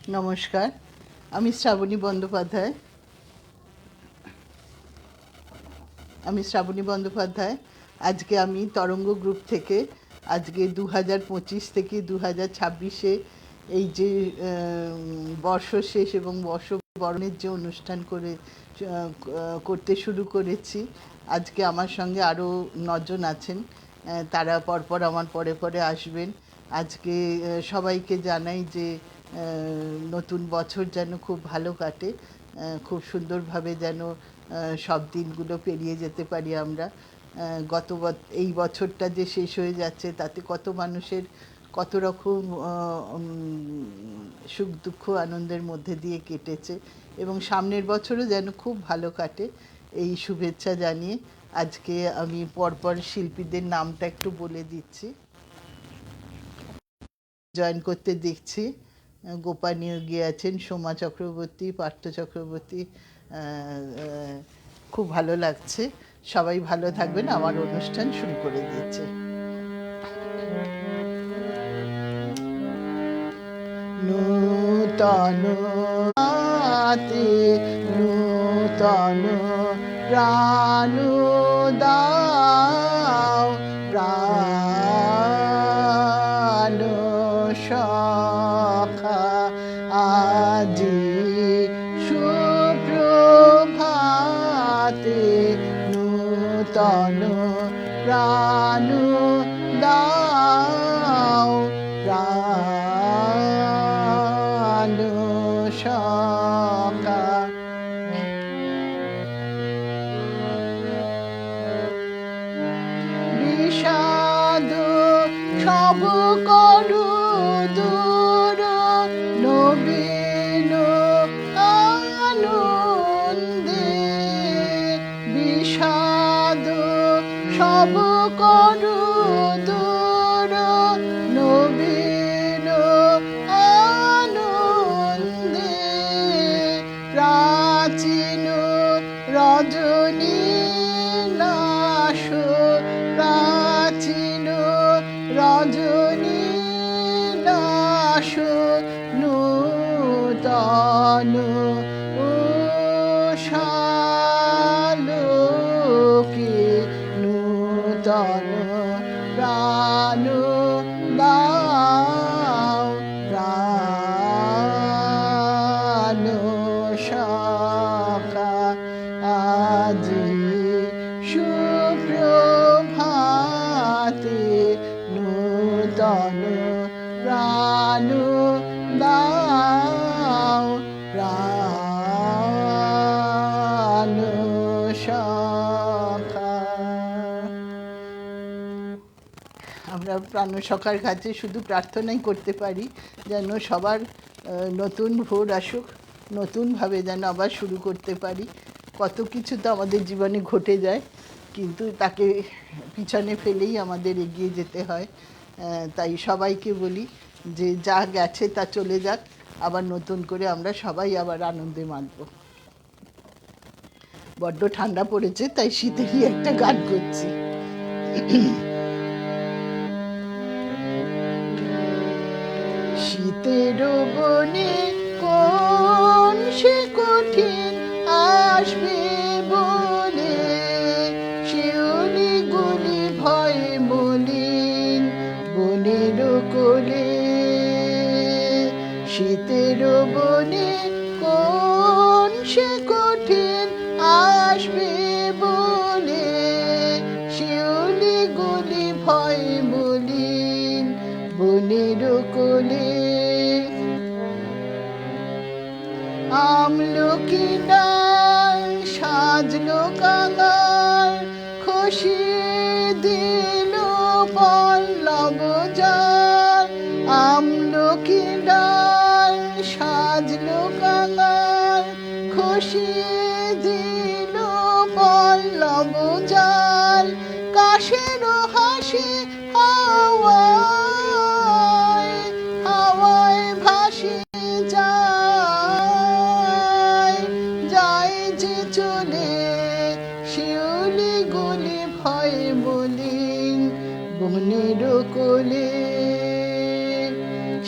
নমস্কার, আমি শ্রাবণী বন্দ্যোপাধ্যায়। আজকে আমি তরঙ্গ গ্রুপ থেকে আজকে 2025 থেকে 2026-এ এই যে বর্ষ শেষ এবং বর্ষবরণের যে অনুষ্ঠান করতে শুরু করেছি। আজকে আমার সঙ্গে আরও 9 জন আছেন, তারা পরপর আমার পরে পরে আসবেন। আজকে সবাইকে জানাই যে নতুন বছর যেন খুব ভালো কাটে, খুব সুন্দরভাবে যেন সব দিনগুলো পেরিয়ে যেতে পারি আমরা। এই বছরটা যে শেষ হয়ে যাচ্ছে তাতে কত মানুষের কত রকম সুখ দুঃখ আনন্দের মধ্যে দিয়ে কেটেছে, এবং সামনের বছরও যেন খুব ভালো কাটে এই শুভেচ্ছা জানিয়ে আজকে আমি পরপর শিল্পীদের নামটা একটু বলে দিচ্ছি। জয়েন করতে দেখছি গোপানীয় গিয়ে আছেন, সোমা চক্রবর্তী, পার্থ চক্রবর্তী। খুব ভালো লাগছে, সবাই ভালো থাকবেন। আমার অনুষ্ঠান শুরু করে দিচ্ছে। নূতন নূতন প্রাণ দাও, প্রাণ সখা আজি সুপ্রভাতে, নূতন প্রাণ দাও, প্রাণ সখা। বিষাদ সব করু দূর, নবীন আনন্দে। বিষাদ সব করু দূর, নবীন আনন্দে। প্রাচীন রজনী নাশ, প্রাচীন রজনী নাশ, নূতন উষালোকে, নূতন প্রাণ দাও, প্রাণ সখা আজি সুপ্রভাতে, নূতন প্রাণ দাও, প্রাণ সখা। আমরা প্রাণ সখার কাছে শুধু প্রার্থনাই করতে পারি যেন সবার নতুন ভোর আসুক, নতুনভাবে যেন আবার শুরু করতে পারি। কত কিছু তো আমাদের জীবনে ঘটে যায়, কিন্তু তাকে পিছনে ফেলেই আমাদের এগিয়ে যেতে হয়। তাই সবাইকে বলি যে যা গেছে তা চলে যাক, আবার নতুন করে আমরা সবাই আবার আনন্দে মানব। বড্ড ঠান্ডা পড়েছে, তাই শীতেরই একটা গান করছি। শীতের বনে কোন সে কঠিন আসবে বলে, শিউলি গুলি ভয়ে মলিন বনের কোলে। শীতের বনে কোন সে কঠিন আসবে বলে, শিউলি গুলি ভয়ে মলিন বনের কোলে। আমলকি ডাল সাজলো কাঙাল, খসিয়ে দিল পল্লব জাল। আমলকি ডাল সাজলো কাঙাল, খসিয়ে দিল পল্লব জাল। কাশের হাসি হাওয়ায় হাওয়ায় ভাসি যায়, যায় যে চলে, শিউলি গুলি ভয়ে মলিন বনের কোলে।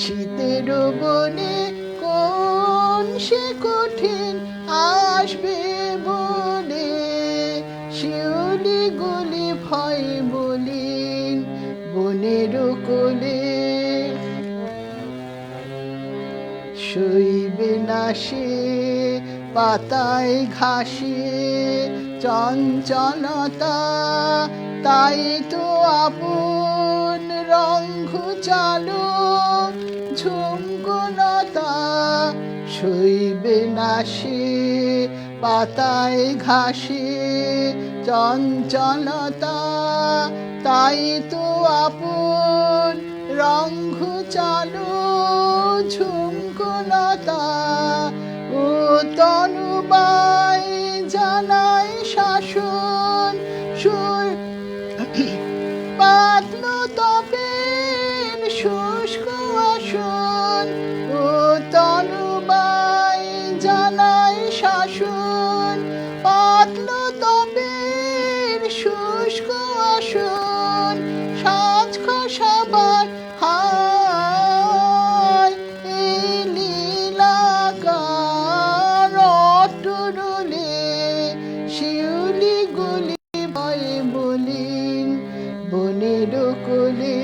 শীতের বনে কোন সে কঠিন আসবে বলে, শিউলি গুলি ভয় বলিন বনের কোলে। সইবে না সে পাতায় ঘাসে চঞ্চলতা, তাই তো আপন রঙ্গ চালো ঝুমকুলতা। সইবে না সে পাতায় ঘাসে চঞ্চলতা, তাই তো আপন রঙ্গ চালো ঝুমকুলতা। ও তনুবাই জানাই শাসন, সুর পাতল তপের শুষ্ক আসন। ও তনুবাই জানাই শাসন, পাতল তপের শুষ্ক আসন। সাজ খসাবার হায় এই লীলাকার অটরলে, শিউলি গুলি ভয় বলিন বনের কোলে।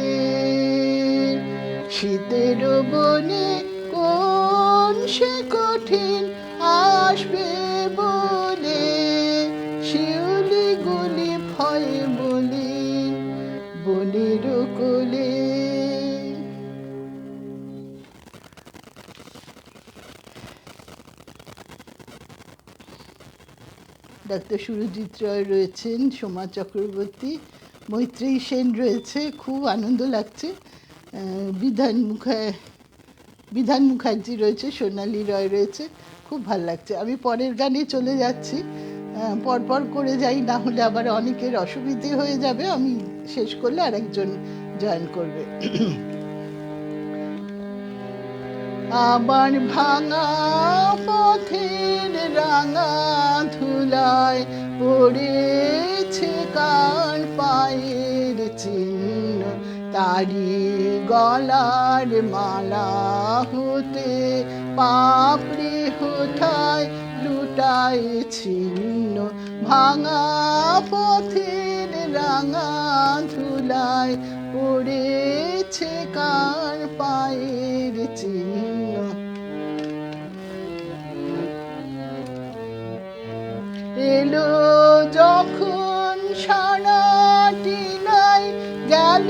শীতের বনে কোন সে কঠিন আসবে বলে, শিউলি গুলি ভয় বলিন বনের কোলে। ডাক্তার সুরজিৎ রয় রয়েছেন, সোমা চক্রবর্তী, মৈত্রেয়ী সেন রয়েছে। খুব আনন্দ লাগছে। বিধান মুখার্জি রয়েছে, সোনালী রয় রয়েছে। খুব ভাল লাগছে। আমি পরের গানে চলে যাচ্ছি। পরপর করে যাই, না হলে আবার অনেকের অসুবিধে হয়ে যাবে। আমি শেষ করলে আর একজন জয়েন করবে। আবার ভাঙা পথের রাঙা ধুলায় পড়েছে কার পায়ের চিহ্ন, তারি গলার মালা হতে পাপড়ি হোথায় লুটায় ছিন্ন। ভাঙা পথের রাঙা ধুলায় পড়েছে কার পায়ের চিহ্ন। এলো যখন সারাটি নাই, গেল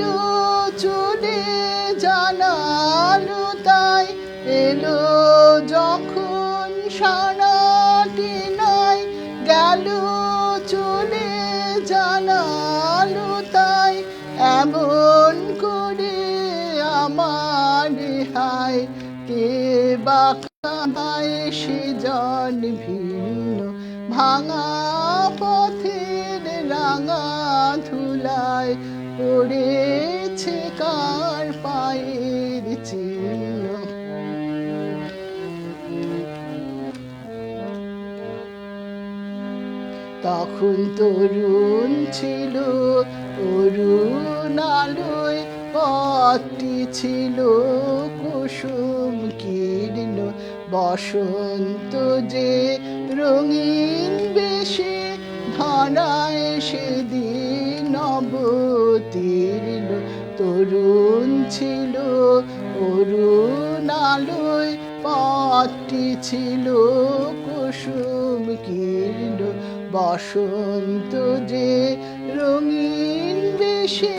চলে জানালো তাই। এলো যখন সারাটি নাই, গেল চলে জানালো তাই। এমন করে আমার হায় কে বা কাঁদায় সে জন ভিন্ন। ভাঙা পথের রাঙা ধুলায় পড়েছে কার পায়ের চিহ্ন। তখন তরুণ ছিল অরুণ আলোয়, পথটি ছিল কুসুম কীর্ণ। বসন্ত যে রঙিন বেশে ধরায় সেদিন অবতীর্ণ। তরুণ ছিল অরুণ আলোয়, পথটি ছিল কুসুম কীর্ণ। বসন্ত যে রঙিন বেশে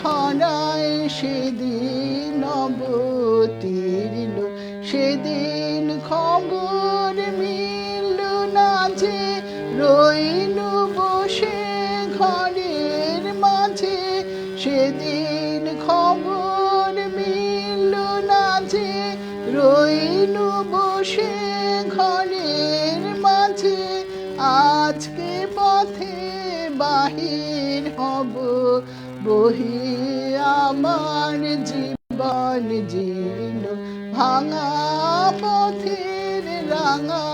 ধরায় সেদিন অবতীর্ণ। সেদিন খবর মিলল না যে, রইল বসে ঘরের মাঝে। সেদিন খবর মিলল না যে, রইল বসে ঘরের মাঝে। আজকে পথে বাহির হব, বহি আমার জীবন জীর্ণ। ভাঙা পথের রাঙা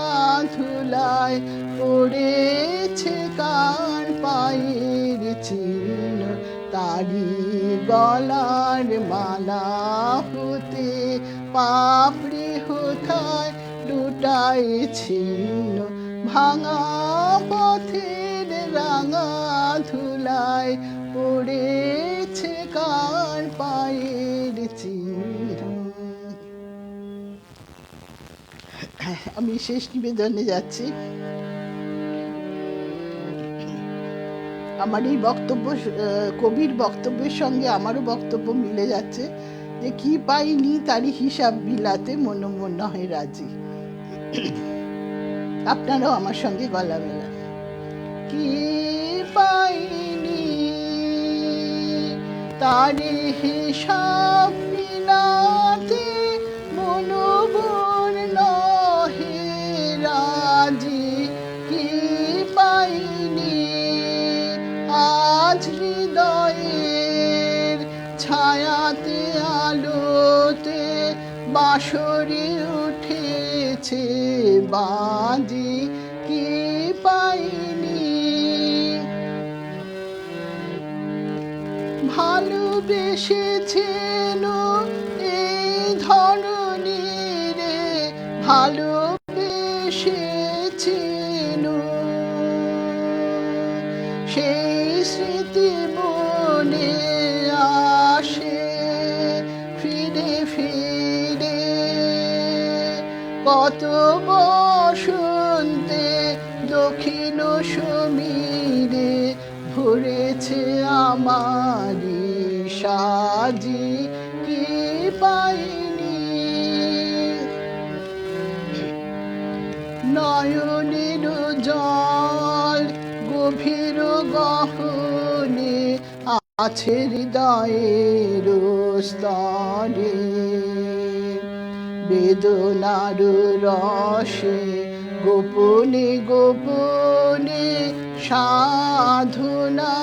ধুলায় পড়েছে কার পায়ের চিহ্ন। তারি গলার মালা হতে পাপড়ি হোথায় লুট মুখটায় ছিন্ন ভাঙা পথের রাঙা ধুলায় পড়েছে কার পায়ের চিহ্ন। আমি শেষ নিবেদনে যাচ্ছি। আমার এই বক্তব্য কবির বক্তব্যের সঙ্গে আমারও বক্তব্য মিলে যাচ্ছে যে কি পাইনি তারই হিসাব বিলাতে মনে হয় রাজি। আপনারাও আমার সঙ্গে গলা মেলান। কি পাইনি তারই হিসাব বিলাতে মনোবর নহে রাজি। কি পাইনি আজ হৃদয়ের ছায়াতে আলোতে বাঁশরি উঠেছে বাজি। কি পাইনি ভালোবেসেছেন এই ধরনীর ভালোবেসেছেন সেই স্মৃতি মনে আসে ফিরে ফিরে। কত বসন্তে দক্ষিণ সমীরে ভরেছে আমারি সাজি। কি পাইনি নয়নের জল গভীর গহনে আছে হৃদয়ের স্তরে বেদনার রসে গোপনে গোপনে সাধনা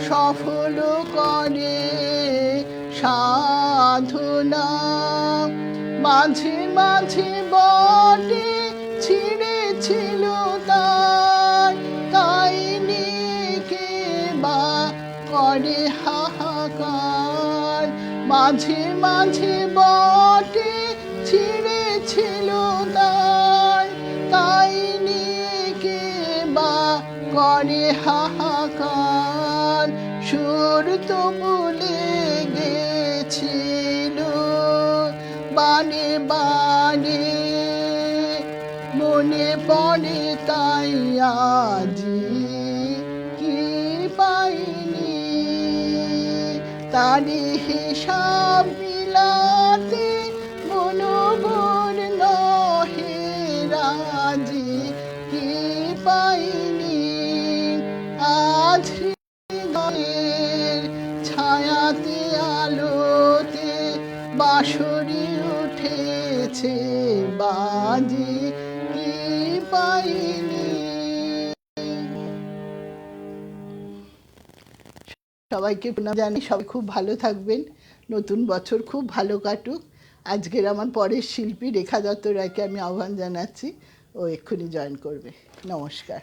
সফল করে সাধনা। মাঝে মাঝে বটে ছিঁড়েছিল তাই নিকে বা করে হাহাকার। মাঝে মাঝে বটে ছিঁড়েছিল তাই নিকে বা করে হাহাকার। সুর তো ভুলে গেছিল বানে বানে মনে পড়ে তাই আজি। কি পাইনি তারই হিসাব বিলাতে মনোবর নহে রাজি। কি পাইনি আজ হৃদয়ের ছায়াতে আলোতে বাঁশরি উঠেছে বাজি। কি পাইনি। সবাইকে প্রণাম জানি। সবাই খুব ভালো থাকবেন। নতুন বছর খুব ভালো কাটুক। আজকের আমার পরের শিল্পী রেখা দত্ত রায়কে আমি আহ্বান জানাচ্ছি, ও এক্ষুনি জয়েন করবে। নমস্কার।